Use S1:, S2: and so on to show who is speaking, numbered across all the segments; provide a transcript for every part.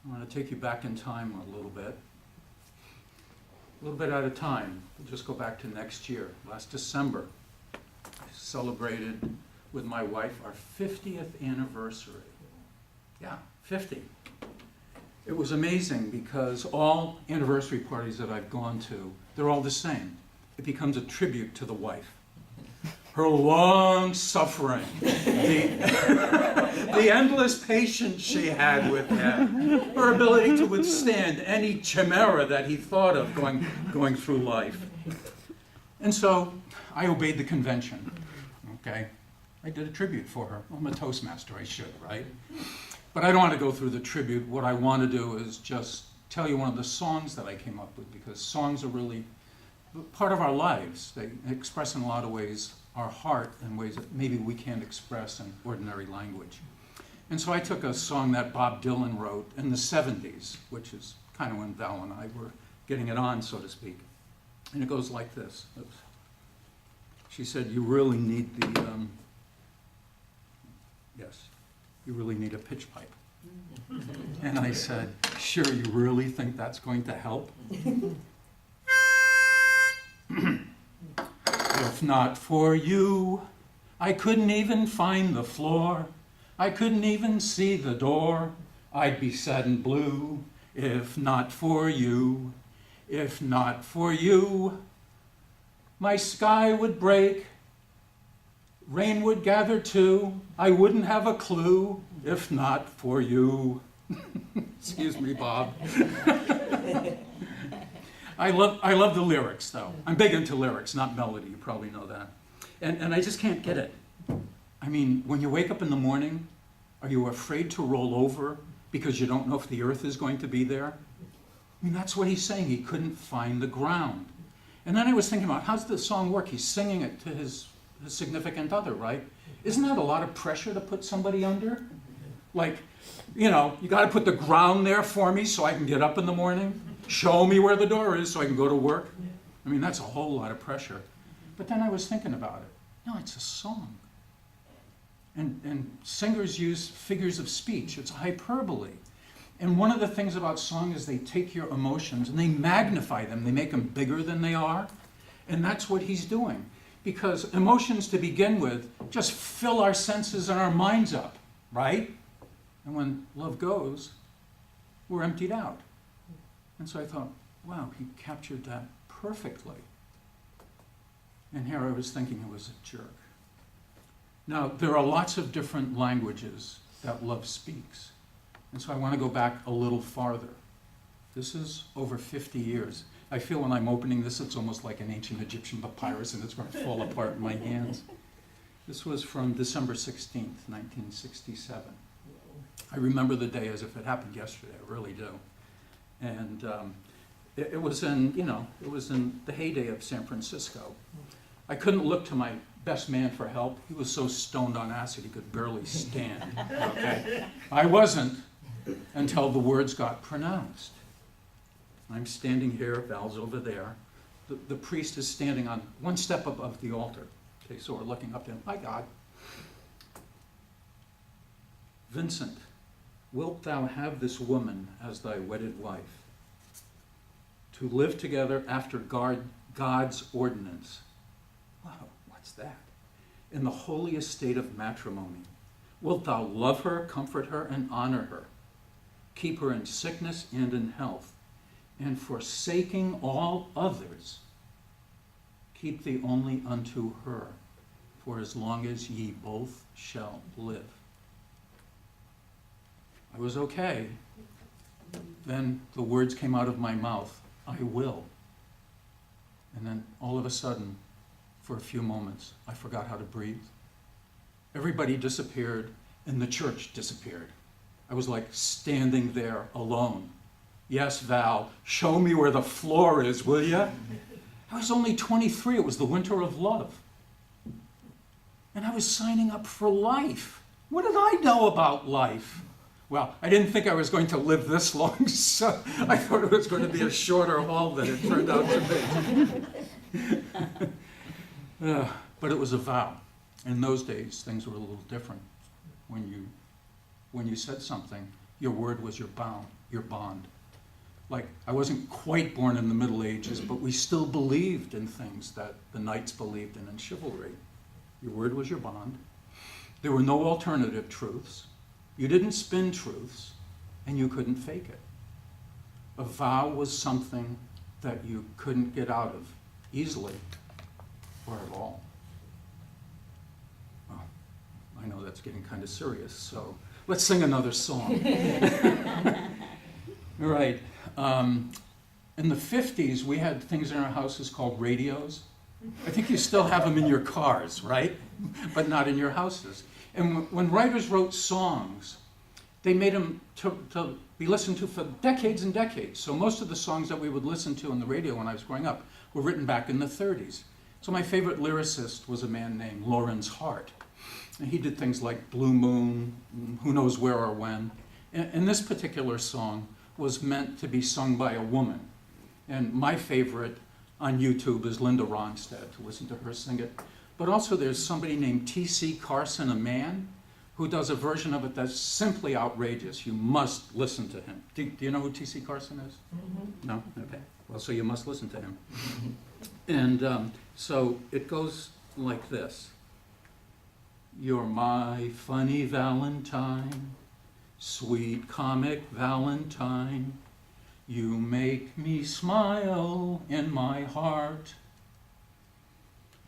S1: I want to take you back in time a little bit at a time. We'll just go back to next year. Last December, I celebrated with my wife our 50th anniversary. Yeah, 50. It was amazing because all anniversary parties that I've gone to, they're all the same. It becomes a tribute to the wife. Her long suffering, the endless patience she had with him, her ability to withstand any chimera that he thought of going through life. And so I obeyed the convention, okay? I did a tribute for her. I'm a Toastmaster, I should, right? But I don't want to go through the tribute. What I want to do is just tell you one of the songs that I came up with, because songs are really part of our lives. They express in a lot of ways our heart in ways that maybe we can't express in ordinary language. And so I took a song that Bob Dylan wrote in the 70s, which is kind of when Val and I were getting it on, so to speak. And it goes like this. Oops. She said, you really need the, you really need a pitch pipe. And I said, sure, you really think that's going to help? If not for you, I couldn't even find the floor. I couldn't even see the door. I'd be sad and blue. If not for you, if not for you, my sky would break. Rain would gather too. I wouldn't have a clue if not for you. Excuse me, Bob. I love the lyrics, though. I'm big into lyrics, not melody. You probably know that. And I just can't get it. I mean, when you wake up in the morning, are you afraid to roll over because you don't know if the earth is going to be there? I mean, that's what he's saying. He couldn't find the ground. And then I was thinking about, how's the song work? He's singing it to his significant other, right? Isn't that a lot of pressure to put somebody under? Like, you know, you got to put the ground there for me so I can get up in the morning. Show me where the door is so I can go to work. I mean, that's a whole lot of pressure. But then I was thinking about it. No, it's a song. And singers use figures of speech. It's hyperbole. And one of the things about song is they take your emotions and they magnify them. They make them bigger than they are. And that's what he's doing. Because emotions, to begin with, just fill our senses and our minds up, right? And when love goes, we're emptied out. And so I thought, wow, he captured that perfectly. And here I was thinking it was a jerk. Now, there are lots of different languages that love speaks. And so I want to go back a little farther. This is over 50 years. I feel when I'm opening this, it's almost like an ancient Egyptian papyrus and it's going to fall apart in my hands. This was from December 16th, 1967. I remember the day as if it happened yesterday, I really do. And it was in, you know, it was in the heyday of San Francisco. I couldn't look to my best man for help. He was so stoned on acid he could barely stand, okay? I wasn't until the words got pronounced. I'm standing here, Val's over there. The priest is standing on one step above the altar. Okay, so we're looking up to him. Hi, God. Vincent, wilt thou have this woman as thy wedded wife, to live together after God's ordinance? Wow, what's that? In the holy estate of matrimony. Wilt thou love her, comfort her, and honor her, keep her in sickness and in health, and forsaking all others, keep thee only unto her, for as long as ye both shall live. I was okay. Then the words came out of my mouth, I will. And then all of a sudden, for a few moments, I forgot how to breathe. Everybody disappeared, and the church disappeared. I was like standing there alone. Yes, Val, show me where the floor is, will ya? I was only 23. It was the winter of love. And I was signing up for life. What did I know about life? Well, I didn't think I was going to live this long, so I thought it was going to be a shorter haul than it turned out to be. But it was a vow. In those days, things were a little different. When you said something, Your word was your bond. Like, I wasn't quite born in the Middle Ages, but we still believed in things that the knights believed in chivalry. Your word was your bond. There were no alternative truths. You didn't spin truths, and you couldn't fake it. A vow was something that you couldn't get out of easily or at all. Well, I know that's getting kind of serious, so let's sing another song. All right. In the 50s, we had things in our houses called radios. I think you still have them in your cars, right? But not in your houses. And when writers wrote songs, they made them to be listened to for decades and decades. So most of the songs that we would listen to on the radio when I was growing up were written back in the 30s. So my favorite lyricist was a man named Lawrence Hart. And he did things like Blue Moon, Who Knows Where or When. And this particular song was meant to be sung by a woman. And my favorite on YouTube is Linda Ronstadt, to listen to her sing it. But also there's somebody named T.C. Carson, a man, who does a version of it that's simply outrageous. You must listen to him. Do you know who T.C. Carson is? Mm-hmm. No? Okay. Well, so you must listen to him. And so it goes like this. You're my funny Valentine, sweet comic Valentine. You make me smile in my heart.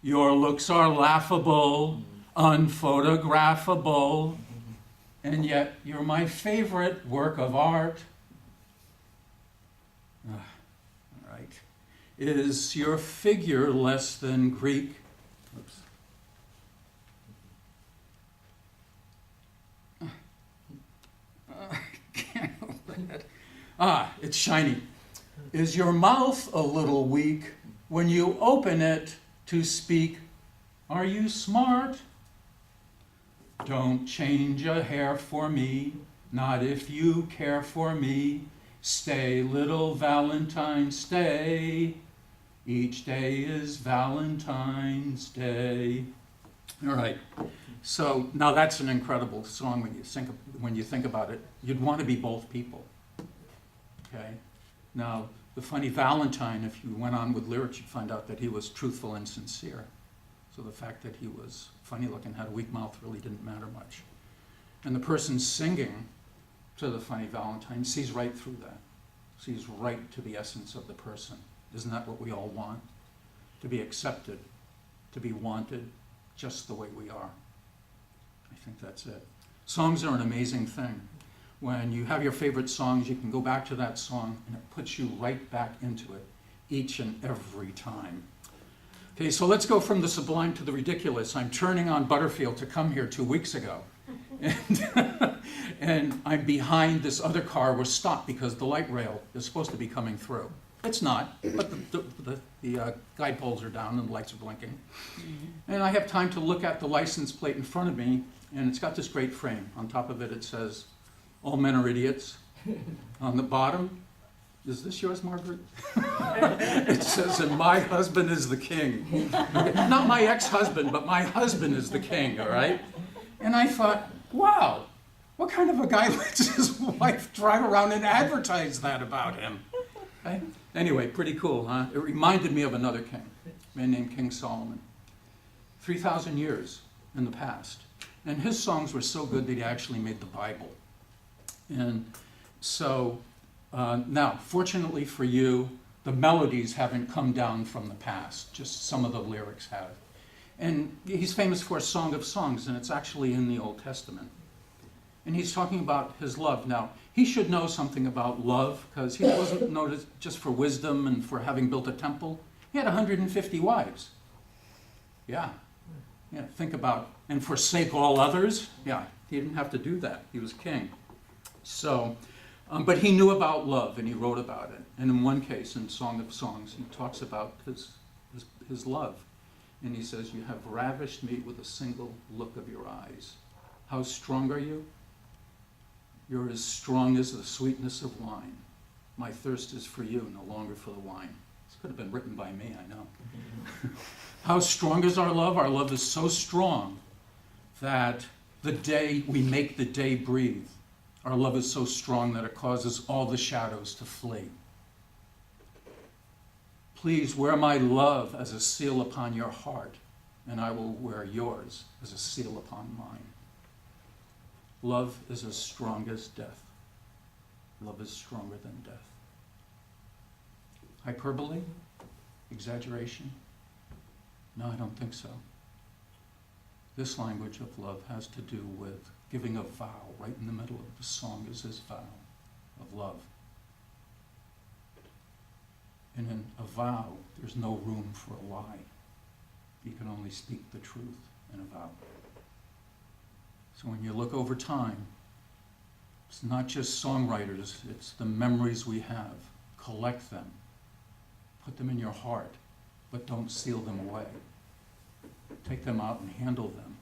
S1: Your looks are laughable, unphotographable, and yet you're my favorite work of art. All right. Is your figure less than Greek? Oops. Can't open it. It's shiny. Is your mouth a little weak when you open it to speak? Are you smart? Don't change a hair for me, not if you care for me. Stay, little Valentine, stay. Each day is Valentine's Day. All right. So now that's an incredible song when you think about it. You'd want to be both people. Okay? Now, the funny Valentine, if you went on with lyrics, you'd find out that he was truthful and sincere. So the fact that he was funny looking, had a weak mouth, really didn't matter much. And the person singing to the funny Valentine sees right through that, sees right to the essence of the person. Isn't that what we all want? To be accepted, to be wanted, just the way we are. I think that's it. Songs are an amazing thing. When you have your favorite songs, you can go back to that song and it puts you right back into it each and every time. Okay, so let's go from the sublime to the ridiculous. I'm turning on Butterfield to come here 2 weeks ago. And I'm behind this other car. We're stopped because the light rail is supposed to be coming through. It's not, but the guide poles are down and the lights are blinking. And I have time to look at the license plate in front of me, and it's got this great frame. On top of it, it says, "All men are idiots." On the bottom, is this yours, Margaret? It says, "And my husband is the king." Okay. Not my ex-husband, but my husband is the king, all right? And I thought, wow, what kind of a guy lets his wife drive around and advertise that about him? Okay? Anyway, pretty cool, huh? It reminded me of another king, a man named King Solomon. 3,000 years in the past. And his songs were so good that he actually made the Bible. And so now, fortunately for you, the melodies haven't come down from the past, just some of the lyrics have. And he's famous for a Song of Songs, and it's actually in the Old Testament. And he's talking about his love. Now, he should know something about love, because he wasn't noticed just for wisdom and for having built a temple. He had 150 wives. Yeah, think about, and forsake all others. Yeah, he didn't have to do that. He was king. So, but he knew about love, and he wrote about it. And in one case, in Song of Songs, he talks about his love. And he says, "You have ravished me with a single look of your eyes. How strong are you? You're as strong as the sweetness of wine. My thirst is for you, no longer for the wine." This could have been written by me, I know. How strong is our love? Our love is so strong that we make the day breathe. Our love is so strong that it causes all the shadows to flee. Please wear my love as a seal upon your heart, and I will wear yours as a seal upon mine. Love is as strong as death. Love is stronger than death. Hyperbole? Exaggeration? No, I don't think so. This language of love has to do with giving a vow. Right in the middle of the song is his vow of love. And in a vow, there's no room for a lie. You can only speak the truth in a vow. So when you look over time, it's not just songwriters, it's the memories we have. Collect them. Put them in your heart, but don't seal them away. Take them out and handle them.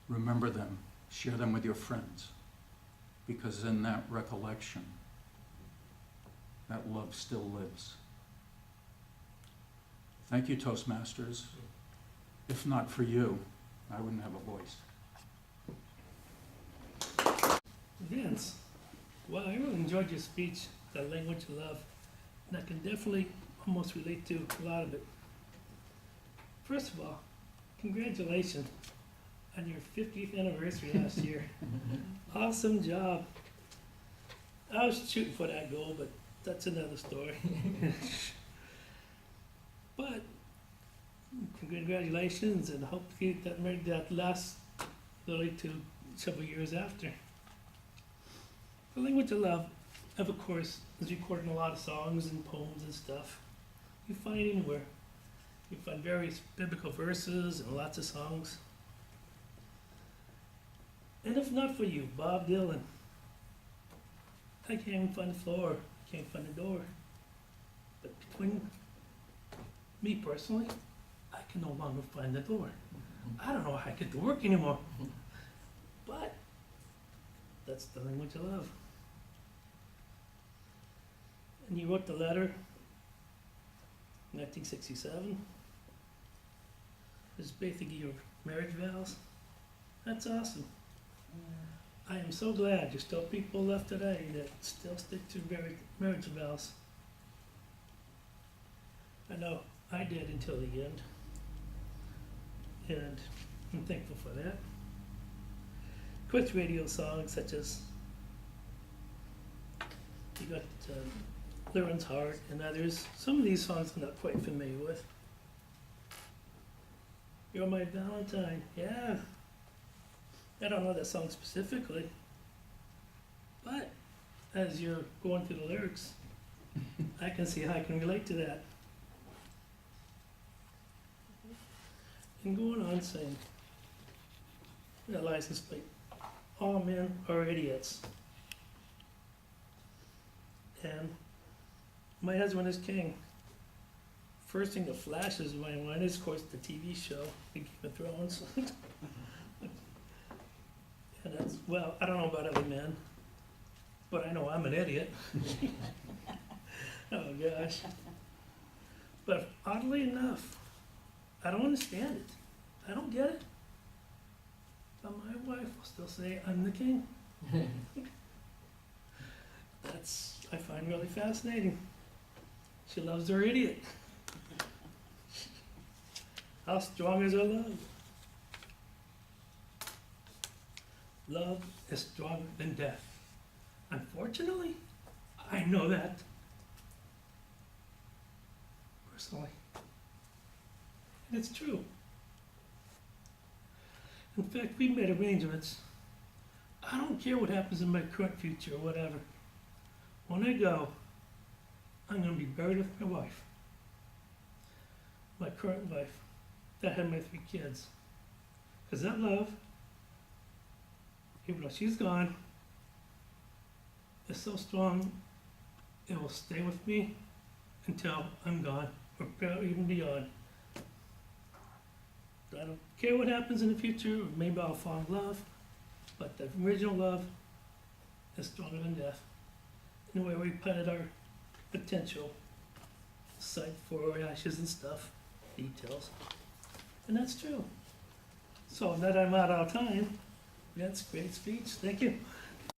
S1: Remember them. Share them with your friends. Because in that recollection, that love still lives. Thank you, Toastmasters. If not for you, I wouldn't have a voice.
S2: Vince, well, I really enjoyed your speech, the language of love, and I can definitely almost relate to a lot of it. First of all, congratulations on your 50th anniversary last year. Awesome job. I was shooting for that goal, but that's another story. But congratulations, and hope that lasts literally to several years after. The language of love, of course, is recorded in a lot of songs and poems and stuff. You find it anywhere. You find various biblical verses and lots of songs. And if not for you, Bob Dylan, I can't even find the floor, I can't find the door. But between me personally, I can no longer find the door. I don't know how I get to work anymore. But that's the language of love. And you wrote the letter in 1967. It's basically your marriage vows. That's awesome. I am so glad there's still people left today that still stick to marriage vows. I know I did until the end, and I'm thankful for that. Quick radio songs such as you got Lyran's Heart and others. Some of these songs I'm not quite familiar with. You're My Valentine, yeah. I don't know that song specifically, but as you're going through the lyrics, I can see how I can relate to that. And going on saying, that license plate, all men are idiots. And my husband is king. First thing that flashes in my mind is, of course, the TV show, The Game of Thrones. And that's, well, I don't know about other men, but I know I'm an idiot. Oh gosh. But oddly enough, I don't understand it. I don't get it. But my wife will still say I'm the king. That's, I find really fascinating. She loves her idiot. How strong is her love? Love is stronger than death. Unfortunately, I know that personally. And it's true. In fact, we made arrangements. I don't care what happens in my current future or whatever. When I go, I'm going to be buried with my wife. My current wife. That had my 3 kids. Because that love, even though she's gone, is so strong, it will stay with me until I'm gone, or even beyond. I don't care what happens in the future, or maybe I'll fall in love, but the original love is stronger than death. In the way we planted our potential site for our ashes and stuff, details. And that's true. So now that I'm out of time, that's a great speech. Thank you.